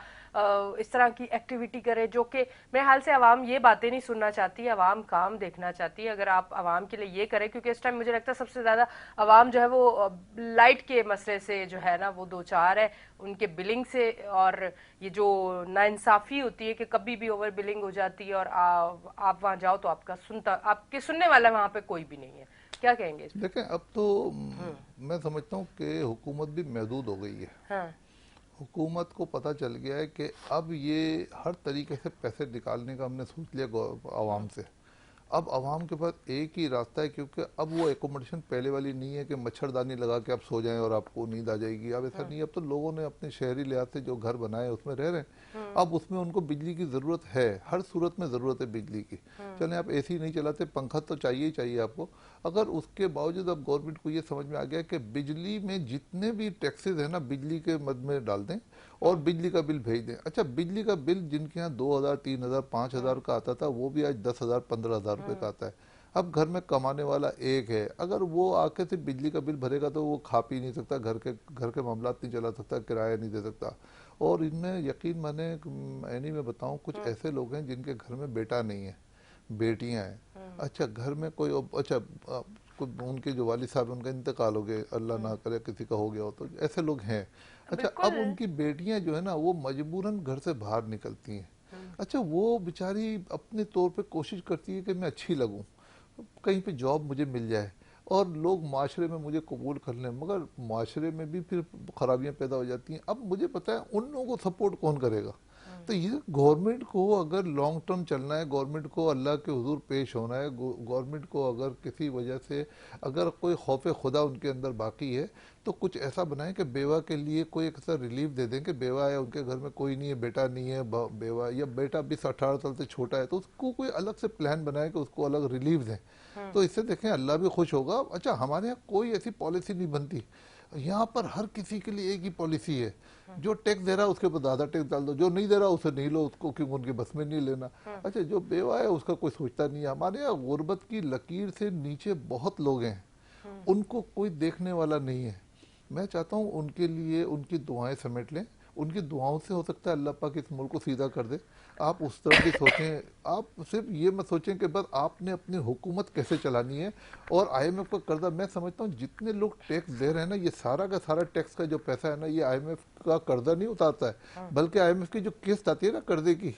इस तरह की एक्टिविटी करे, जो कि मेरे ख्याल से अवाम ये बातें नहीं सुनना चाहती, अवाम काम देखना चाहती है। अगर आप अवाम के लिए ये करें, क्योंकि इस टाइम मुझे लगता है सबसे ज्यादा अवाम जो है वो लाइट के मसले से जो है ना वो दो चार है, उनके बिलिंग से, और ये जो नाइंसाफी होती है कि कभी भी ओवर बिलिंग हो जाती है, और आप वहां जाओ तो आपके सुनने वाला वहां पे कोई भी नहीं है। क्या कहेंगे इस पे? देखें, अब तो मैं समझता हूँ कि हुकूमत भी महदूद हो गई है। हाँ। हुकूमत को पता चल गया है कि अब ये हर तरीके से पैसे निकालने का हमने सोच लिया आवाम से। अब आवाम के पास एक ही रास्ता है, क्योंकि अब वो एकोमोडेशन पहले वाली नहीं है कि मच्छरदानी लगा के आप सो जाएं और आपको नींद आ जाएगी। अब ऐसा नहीं है। अब तो लोगों ने अपने शहरी लिहाज से जो घर बनाए उसमें रह रहे हैं। अब उसमें उनको बिजली की ज़रूरत है, हर सूरत में ज़रूरत है बिजली की। चलें, आप एसी नहीं चलाते, पंखा तो चाहिए ही चाहिए आपको। अगर उसके बावजूद अब गवर्नमेंट को ये समझ में आ गया कि बिजली में जितने भी टैक्सेस हैं ना, बिजली के मद में डाल दें और बिजली का बिल भेज दें। अच्छा, बिजली का बिल जिनके यहाँ 2,000, 3,000, 5,000 का आता था, वो भी आज 10,000, 15,000 रुपये का आता है। अब घर में कमाने वाला एक है, अगर वो आके सिर्फ बिजली का बिल भरेगा तो वो खा पी नहीं सकता, घर के मामलात नहीं चला सकता, किराया नहीं दे सकता। और इनमें यकीन माने, एनी में बताऊं, कुछ ऐसे लोग हैं जिनके घर में बेटा नहीं है, बेटियां हैं। अच्छा, घर में कोई उनके जो वालिद साहब, उनका इंतकाल हो गया, अल्लाह ना करे किसी का हो गया हो, तो ऐसे लोग हैं। अच्छा, अब बिल्कुल। उनकी बेटियां जो है ना, वो मजबूरन घर से बाहर निकलती हैं। अच्छा, वो बेचारी अपने तौर पे कोशिश करती है कि मैं अच्छी लगूं, कहीं पे जॉब मुझे मिल जाए और लोग माशरे में मुझे कबूल कर लें, मगर माशरे में भी फिर खराबियां पैदा हो जाती हैं। अब मुझे पता है उन लोगों को सपोर्ट कौन करेगा। तो ये गवर्नमेंट को अगर लॉन्ग टर्म चलना है, गवर्नमेंट को अल्लाह के हुजूर पेश होना है, गवर्नमेंट को अगर किसी वजह से अगर कोई खौफ खुदा उनके अंदर बाकी है, तो कुछ ऐसा बनाए कि बेवा के लिए कोई एक ऐसा रिलीफ दे दें कि बेवा है, उनके घर में कोई नहीं है, बेटा नहीं है, बेवा या बेटा 20-18 साल से छोटा है, तो उसको कोई अलग से प्लान बनाए कि उसको अलग रिलीफ दें। तो इससे देखें अल्लाह भी खुश होगा। अच्छा, हमारे यहाँ कोई ऐसी पॉलिसी नहीं बनती, यहाँ पर हर किसी के लिए एक ही पॉलिसी है, जो टैक्स दे रहा है उसके ऊपर ज्यादा टैक्स डाल दो, जो नहीं दे रहा उसे नहीं लो, उसको क्योंकि उनके बस में नहीं लेना। अच्छा, जो बेवा है उसका कोई सोचता नहीं है। हमारे यहाँ गुर्बत की लकीर से नीचे बहुत लोग हैं, उनको कोई देखने वाला नहीं है। मैं चाहता हूँ उनके लिए उनकी दुआएं समेट लें, उनकी दुआओं से हो सकता है अल्लाह पाक इस मुल्क को सीधा कर दे। आप उस तरफ भी सोचें, आप सिर्फ ये मत सोचें कि बस आपने अपनी हुकूमत कैसे चलानी है। और IMF का कर्जा, मैं समझता हूँ जितने लोग टैक्स दे रहे हैं ना, ये सारा का सारा टैक्स का जो पैसा है ना, ये IMF का कर्जा नहीं उतारता है, बल्कि IMF की जो किस्त आती है ना कर्जे की,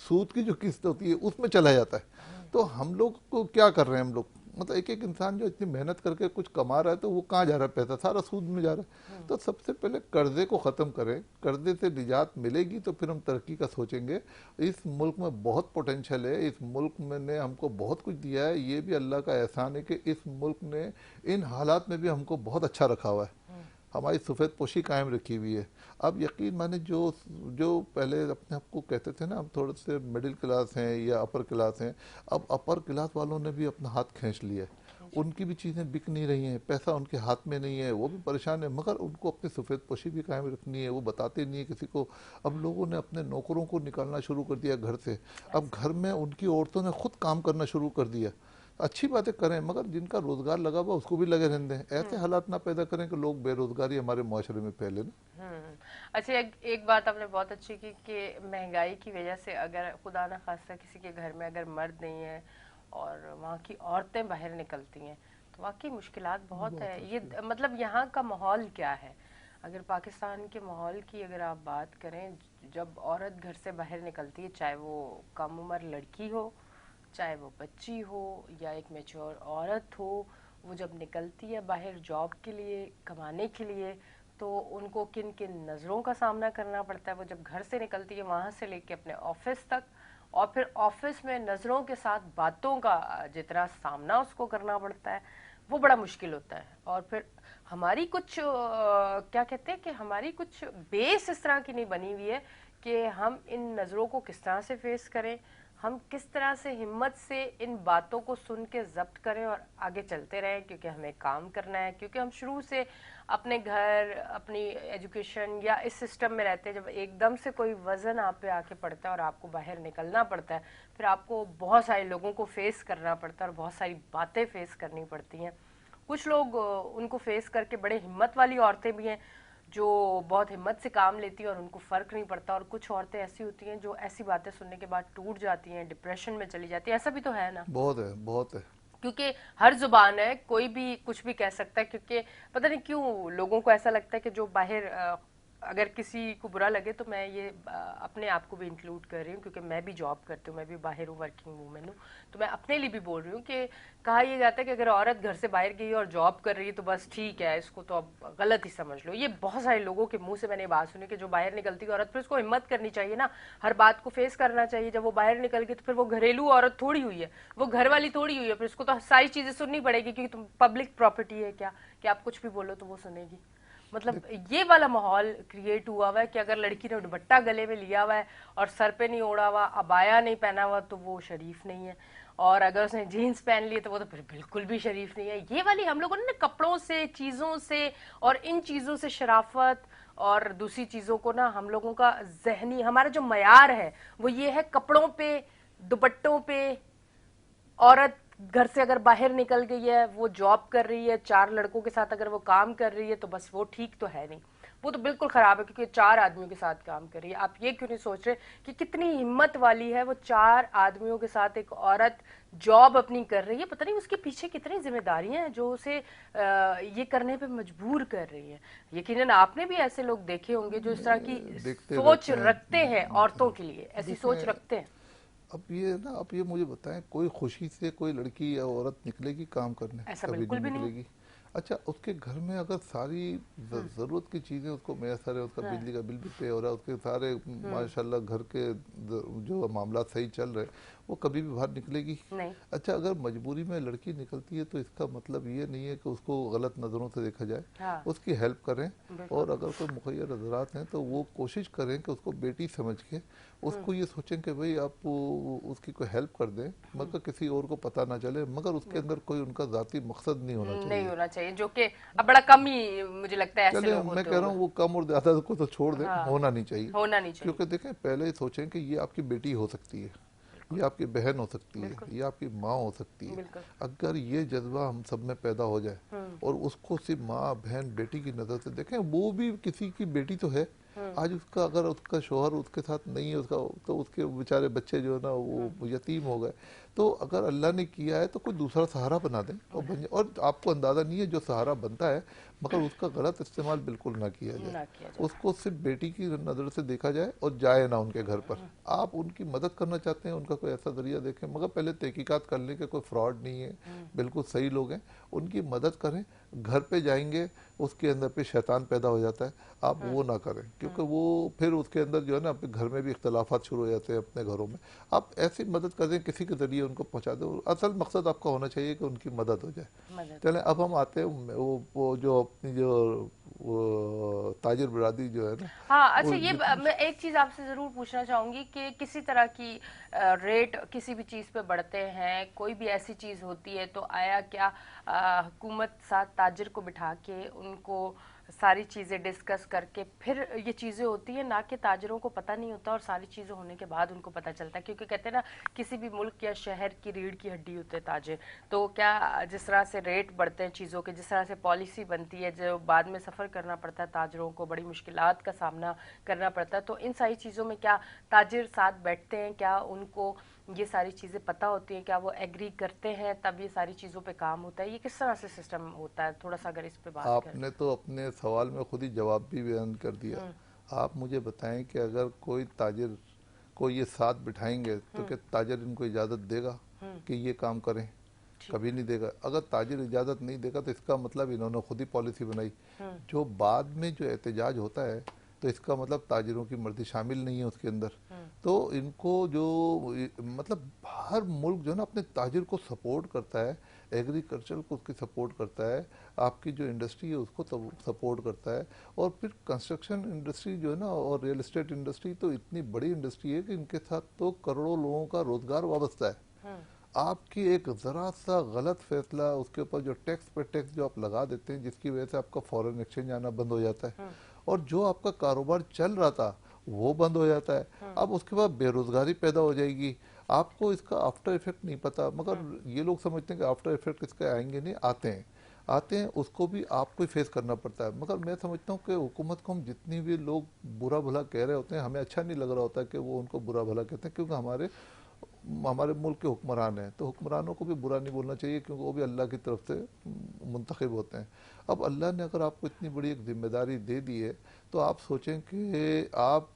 सूद की जो किस्त होती है, उसमें चला जाता है। तो हम लोग को क्या कर रहे हैं, हम लोग मतलब एक एक इंसान जो इतनी मेहनत करके कुछ कमा रहा है, तो वो कहाँ जा रहा है, पैसा सारा सूद में जा रहा है। तो सबसे पहले कर्जे को ख़त्म करें, कर्जे से निजात मिलेगी तो फिर हम तरक्की का सोचेंगे। इस मुल्क में बहुत पोटेंशियल है, इस मुल्क में ने हमको बहुत कुछ दिया है, ये भी अल्लाह का एहसान है कि इस मुल्क ने इन हालात में भी हमको बहुत अच्छा रखा हुआ है, हमारी सफ़ेद पोशी कायम रखी हुई है। अब यकीन माने, जो जो पहले अपने आप को कहते थे ना हम थोड़े से मिडिल क्लास हैं या अपर क्लास हैं, अब अपर क्लास वालों ने भी अपना हाथ खींच लिया है, उनकी भी चीज़ें बिक नहीं रही हैं, पैसा उनके हाथ में नहीं है, वो भी परेशान है, मगर उनको अपनी सफ़ेद पोशी भी कायम रखनी है, वो बताते नहीं है किसी को। अब लोगों ने अपने नौकरों को निकालना शुरू कर दिया घर से, अब घर में उनकी औरतों ने खुद काम करना शुरू कर दिया। अच्छी बातें करें, मगर जिनका रोजगार लगा हुआ उसको भी लगे रहने दें। ऐसे हालात ना पैदा करें कि लोग बेरोजगारी हमारे मुआशरे में फैले ना। अच्छा, एक बात आपने बहुत अच्छी की कि महंगाई की वजह से अगर खुदा ना खास्ता किसी के घर में अगर मर्द नहीं है और वहाँ की औरतें बाहर निकलती हैं, तो वाकई मुश्किलात बहुत है। ये मतलब यहाँ का माहौल क्या है? अगर पाकिस्तान के माहौल की अगर आप बात करें, जब औरत घर से बाहर निकलती है, चाहे वो कम उम्र लड़की हो, चाहे वो बच्ची हो या एक मैच्योर औरत हो, वो जब निकलती है बाहर जॉब के लिए, कमाने के लिए, तो उनको किन किन नज़रों का सामना करना पड़ता है। वो जब घर से निकलती है वहाँ से लेके अपने ऑफिस तक, और फिर ऑफिस में नज़रों के साथ बातों का जितना सामना उसको करना पड़ता है, वो बड़ा मुश्किल होता है। और फिर हमारी कुछ क्या कहते हैं कि हमारी कुछ बेस इस तरह की नहीं बनी हुई है कि हम इन नज़रों को किस तरह से फेस करें, हम किस तरह से हिम्मत से इन बातों को सुन के जब्त करें और आगे चलते रहें, क्योंकि हमें काम करना है, क्योंकि हम शुरू से अपने घर, अपनी एजुकेशन या इस सिस्टम में रहते हैं। जब एकदम से कोई वजन आप पे आके पड़ता है और आपको बाहर निकलना पड़ता है, फिर आपको बहुत सारे लोगों को फेस करना पड़ता है और बहुत सारी बातें फेस करनी पड़ती हैं। कुछ लोग उनको फेस करके बड़े हिम्मत वाली औरतें भी हैं जो बहुत हिम्मत से काम लेती हैं और उनको फर्क नहीं पड़ता, और कुछ औरतें ऐसी होती हैं जो ऐसी बातें सुनने के बाद टूट जाती हैं, डिप्रेशन में चली जाती हैं। ऐसा भी तो है ना, बहुत है, बहुत है। क्योंकि हर जुबान है, कोई भी कुछ भी कह सकता है। क्योंकि पता नहीं क्यों लोगों को ऐसा लगता है कि जो बाहर अगर किसी को बुरा लगे, तो मैं ये अपने आप को भी इंक्लूड कर रही हूँ क्योंकि मैं भी जॉब करती हूँ, मैं भी बाहर हूँ, वर्किंग वूमेन हूँ, तो मैं अपने लिए भी बोल रही हूँ कि कहा यह जाता है कि अगर औरत घर से बाहर गई और जॉब कर रही है तो बस ठीक है, इसको तो अब गलत ही समझ लो। ये बहुत सारे लोगों के मुंह से मैंने ये बात सुनी कि जो बाहर निकलती है औरत, फिर उसको हिम्मत करनी चाहिए ना, हर बात को फेस करना चाहिए। जब वो बाहर निकल गई तो फिर वो घरेलू औरत थोड़ी हुई है, वो घर वाली थोड़ी हुई है, फिर उसको तो सारी चीजें सुननी पड़ेगी क्योंकि तुम पब्लिक प्रॉपर्टी है क्या कि आप कुछ भी बोलो तो वो सुनेगी। मतलब ये वाला माहौल क्रिएट हुआ हुआ है कि अगर लड़की ने दुपट्टा गले में लिया हुआ है और सर पे नहीं ओढ़ा हुआ, अबाया नहीं पहना हुआ, तो वो शरीफ नहीं है, और अगर उसने जीन्स पहन ली तो वो तो फिर बिल्कुल भी शरीफ नहीं है। ये वाली हम लोगों ने ना कपड़ों से, चीजों से और इन चीजों से शराफत और दूसरी चीजों को ना, हम लोगों का जहनी, हमारा जो मयार है वो ये है कपड़ों पे, दुपट्टों पे। औरत घर से अगर बाहर निकल गई है, वो जॉब कर रही है, 4 लड़कों के साथ अगर वो काम कर रही है, तो बस वो ठीक तो है नहीं, वो तो बिल्कुल खराब है क्योंकि 4 आदमियों के साथ काम कर रही है। आप ये क्यों नहीं सोच रहे कि कितनी हिम्मत वाली है वो, 4 आदमियों के साथ एक औरत जॉब अपनी कर रही है, पता नहीं उसके पीछे कितनी जिम्मेदारियां हैं जो उसे ये करने पे मजबूर कर रही है। यकीनन आपने भी ऐसे लोग देखे होंगे जो इस तरह की देखते सोच रहते हैं। रखते हैं, औरतों के लिए ऐसी सोच देखें, रखते हैं। अब ये ना, अब ये मुझे बताएं, कोई खुशी से कोई लड़की या औरत निकलेगी काम करने? ऐसा कभी बिल्कुल नहीं भी नहीं। निकलेगी। अच्छा, उसके घर में अगर सारी ज़रूरत की चीज़ें उसको मैसर है, उसका हाँ। बिजली का बिल भी पे हो रहा है, उसके सारे माशाल्लाह घर के जो मामला सही चल रहे, वो कभी भी बाहर निकलेगी? नहीं। अच्छा, अगर मजबूरी में लड़की निकलती है तो इसका मतलब ये नहीं है कि उसको गलत नज़रों से देखा जाए। हाँ। उसकी हेल्प करें, बिल्कुल। और अगर कोई मुखैर हजरात हैं तो वो कोशिश करें कि उसको बेटी समझ के उसको ये सोचें कि भाई आप उसकी कोई हेल्प कर दें, मगर किसी और को पता ना चले, मगर उसके अंदर कोई उनका ज़ाती मकसद नहीं होना नहीं चाहिए। होना चाहिए, जो कि अब बड़ा कम ही मुझे लगता है ऐसे चले, लोग मैं होते कह रहा होंगे। हूँ वो कम और ज़्यादा को तो छोड़ दें, हाँ। होना नहीं चाहिए। होना नहीं चाहिए। क्योंकि देखें, पहले ही सोचें कि ये आपकी बेटी हो सकती है, ये आपकी बहन हो सकती है, बिल्कुल। ये आपकी माँ हो सकती है। बिल्कुल। अगर ये जज्बा हम सब में पैदा हो जाए और उसको सिर्फ माँ, बहन, बेटी की नज़र से देखें, वो भी किसी की बेटी तो है। आज उसका, अगर उसका शोहर उसके साथ नहीं है, उसका तो उसके बेचारे बच्चे जो है ना वो यतीम हो गए, तो अगर अल्लाह ने किया है तो कोई दूसरा सहारा बना दें और बन जाए। और आपको अंदाज़ा नहीं है जो सहारा बनता है, मगर उसका गलत इस्तेमाल बिल्कुल ना किया जाए। ना किया जाए। उसको सिर्फ बेटी की नज़र से देखा जाए और जाए ना उनके घर पर। आप उनकी मदद करना चाहते हैं, उनका कोई ऐसा जरिया देखें, मगर पहले तहकीकात कर लें कि कोई फ्रॉड नहीं है, बिल्कुल सही लोग हैं, उनकी मदद करें। घर पे जाएंगे, उसके अंदर पे शैतान पैदा हो जाता है, आप वो ना करें, क्योंकि वो फिर उसके अंदर जो है ना, अपने घर में भी इख्तलाफात शुरू हो जाते हैं अपने घरों में। आप ऐसी मदद कर दें, किसी के ज़रिए उनको पहुंचा दें, असल मकसद आपका होना चाहिए कि उनकी मदद हो जाए। मदद। चलें, अब हम आते हैं वो जो अपनी जो वो ताजिर बरादरी जो है ना, हाँ, अच्छा, वो ये जितनी मैं एक चीज आपसे जरूर पूछना चाहूंगी कि किसी तरह की रेट किसी भी चीज पे बढ़ते हैं, कोई भी ऐसी चीज होती है, तो आया क्या हुकूमत साथ ताजिर को बिठा के उनको सारी चीजें डिस्कस करके फिर ये चीजें होती है, ना कि ताजिरों को पता नहीं होता और सारी चीजें होने के बाद उनको पता चलता है? क्योंकि कहते हैं ना, किसी भी मुल्क या शहर की रीढ़ की हड्डी होते हैं ताजिर। तो क्या जिस तरह से रेट बढ़ते हैं चीजों के, जिस तरह से पॉलिसी बनती है, जो बाद में सफर करना पड़ता है ताजिरों को, बड़ी मुश्किलात का सामना करना पड़ता है, तो इन सारी चीजों में क्या ताजिर साथ बैठते हैं? क्या उनको ये सारी चीजें पता होती हैं? क्या वो एग्री करते हैं तब ये सारी चीजों पे काम होता है? ये किस तरह से सिस्टम होता है? थोड़ा सा अगर इस पे बात करें। आपने तो अपने सवाल में खुद ही जवाब भी बयान कर दिया। आप मुझे बताएं कि अगर कोई ताजिर को ये साथ बिठाएंगे तो क्या ताजिर इनको इजाज़त देगा कि ये काम करें? कभी नहीं देगा। अगर ताजिर इजाज़त नहीं देगा तो इसका मतलब इन्होंने खुद ही पॉलिसी बनाई। जो बाद में जो एहतजाज होता है, तो इसका मतलब ताजिरों की मर्जी शामिल नहीं है उसके अंदर। तो इनको जो मतलब हर मुल्क जो है ना अपने ताजिर को सपोर्ट करता है, एग्रीकल्चर को उसकी सपोर्ट करता है, आपकी जो इंडस्ट्री है उसको सपोर्ट करता है। और फिर कंस्ट्रक्शन इंडस्ट्री जो है ना और रियल एस्टेट इंडस्ट्री तो इतनी बड़ी इंडस्ट्री है कि इनके साथ तो करोड़ों लोगों का रोजगार वाबस्ता है। आपकी एक ज़रा सा गलत फैसला, उसके ऊपर जो टैक्स पे टैक्स जो आप लगा देते हैं, जिसकी वजह से आपका फॉरेन एक्सचेंज आना बंद हो जाता है और जो आपका कारोबार चल रहा था वो बंद हो जाता है। अब उसके बाद बेरोजगारी पैदा हो जाएगी। आपको इसका आफ्टर इफेक्ट नहीं पता, मगर ये लोग समझते हैं कि आफ्टर इफेक्ट इसके आएंगे नहीं, आते हैं, उसको भी आपको ही फेस करना पड़ता है। मगर मैं समझता हूँ कि हुकूमत को हम जितनी भी लोग बुरा भला कह रहे होते हैं, हमें अच्छा नहीं लग रहा होता कि वो उनको बुरा भला कहते हैं, क्योंकि हमारे मुल्क के हुक्मरान हैं, तो हुक्मरानों को भी बुरा नहीं बोलना चाहिए, क्योंकि वो भी अल्लाह की तरफ से मुंतखब होते हैं। अब अल्लाह ने अगर आपको इतनी बड़ी एक जिम्मेदारी दे दी है, तो आप सोचें कि आप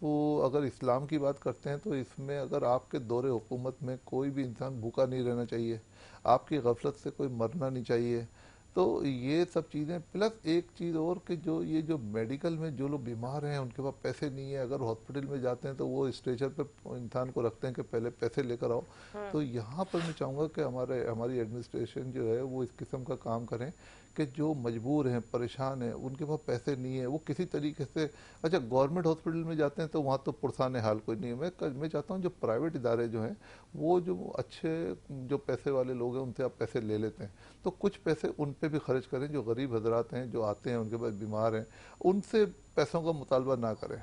अगर इस्लाम की बात करते हैं तो इसमें अगर आपके दौरे हुकूमत में कोई भी इंसान भूखा नहीं रहना चाहिए, आपकी गफलत से कोई मरना नहीं चाहिए। तो ये सब चीज़ें, प्लस एक चीज़ और कि जो मेडिकल में जो लोग बीमार हैं उनके पास पैसे नहीं है, अगर हॉस्पिटल में जाते हैं तो वो स्ट्रेचर पे इंसान को रखते हैं कि पहले पैसे लेकर आओ। तो यहाँ पर मैं चाहूँगा कि हमारी एडमिनिस्ट्रेशन जो है वो इस किस्म का काम करें कि जो मजबूर हैं, परेशान हैं, उनके पास पैसे नहीं है, वो किसी तरीके से, अच्छा गवर्नमेंट हॉस्पिटल में जाते हैं तो वहाँ तो पुरसान हाल कोई नहीं है। मैं चाहता हूँ जो प्राइवेट इदारे जो हैं वो जो अच्छे जो पैसे वाले लोग हैं उनसे आप पैसे ले लेते हैं, तो कुछ पैसे उन पे भी खर्च करें। जो गरीब हजरात हैं जो आते हैं उनके पास बीमार हैं, उनसे पैसों का मुतालबा ना करें।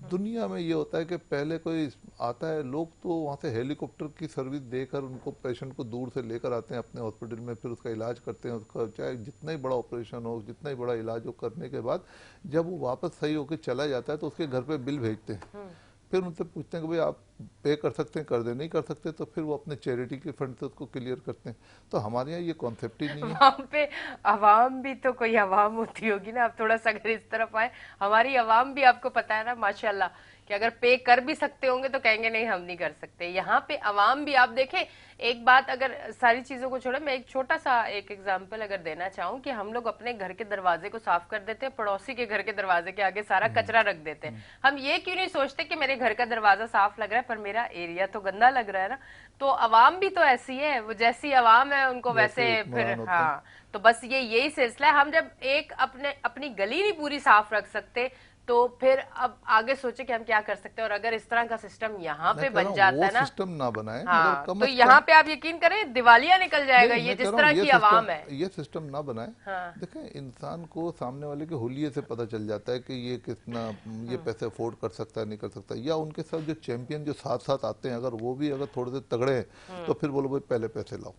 दुनिया में ये होता है कि पहले कोई आता है, लोग तो वहाँ से हेलीकॉप्टर की सर्विस देकर उनको पेशेंट को दूर से लेकर आते हैं अपने हॉस्पिटल में, फिर उसका इलाज करते हैं, उसका चाहे जितना ही बड़ा ऑपरेशन हो, जितना ही बड़ा इलाज हो, करने के बाद जब वो वापस सही होकर चला जाता है तो उसके घर पे बिल भेजते हैं। फिर उनसे पूछते हैं कि भाई आप पे कर सकते हैं, कर दे, नहीं कर सकते तो फिर वो अपने चैरिटी के फंड से उसको क्लियर करते हैं। तो हमारे यहाँ ये कॉन्सेप्ट ही नहीं है। वहां पे अवाम भी तो कोई अवाम होती होगी ना, आप थोड़ा सा अगर इस तरफ आए, हमारी अवाम भी आपको पता है ना माशाल्लाह कि अगर पे कर भी सकते होंगे तो कहेंगे नहीं हम नहीं कर सकते। यहाँ पे अवाम भी, आप देखें एक बात, अगर सारी चीजों को छोड़े, मैं एक छोटा सा एक एग्जांपल अगर देना चाहूँ कि हम लोग अपने घर के दरवाजे को साफ कर देते हैं, पड़ोसी के घर के दरवाजे के आगे सारा कचरा रख देते हैं। हम ये क्यों नहीं सोचते कि मेरे घर का दरवाजा साफ लग रहा है पर मेरा एरिया तो गंदा लग रहा है ना। तो अवाम भी तो ऐसी है, वो जैसी अवाम है उनको वैसे फिर, हाँ। तो बस यही सिलसिला है। हम जब एक अपनी गली नहीं पूरी साफ रख सकते तो फिर अब आगे सोचे कि हम क्या कर सकते हैं। और अगर इस तरह का सिस्टम यहाँ पे बन जाता है ना, सिस्टम ना बनाए, हाँ, मगर कम तो से यहाँ कम पे आप यकीन करें दिवालिया निकल जाएगा ये जिस तरह की आवाम है। ये सिस्टम ना बनाए। हाँ। देखें, इंसान को सामने वाले के हुलिये से पता चल जाता है कि ये कितना ये पैसे अफोर्ड कर सकता है, नहीं कर सकता। या उनके साथ जो चैंपियन जो साथ साथ आते हैं, अगर वो भी अगर थोड़े से तगड़े हैं तो फिर बोलो भाई पहले पैसे लाओ,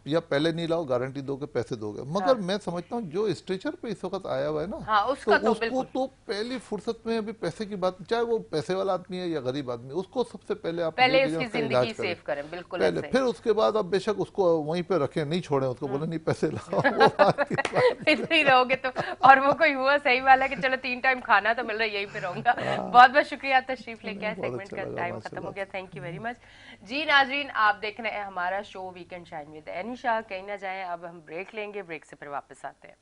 या पहले नहीं लाओ, गारंटी दो के पैसे दोगे। मगर मैं समझता हूँ जो स्ट्रेचर पे इस वक्त आया हुआ है ना, हाँ, उसका तो उसको तो पहली फुर्सत में, अभी पैसे की बात, चाहे वो पैसे वाला आदमी है या गरीब आदमी, उसको सबसे पहले आप उसकी जिंदगी सेव करें, बिल्कुल पहले, फिर उसके बाद आप बेशक उसको वहीं पे रखें, नहीं छोड़ें उसको, बोले नहीं पैसे लाओ। वो बात की बात नहीं रहोगे तो, और वो कोई हुआ सही वाला कि चलो 3 टाइम खाना तो मिल रहा है, यहीं पे रहूंगा। बहुत बहुत शुक्रिया तशरीफ लेके आए, सेगमेंट का टाइम खत्म हो गया। थैंक यू वेरी मच जी। नाजरीन, आप देख रहे हैं हमारा show weekend shine with Anisha. कहीं ना जाए, अब हम ब्रेक लेंगे, ब्रेक से फिर वापस आते हैं।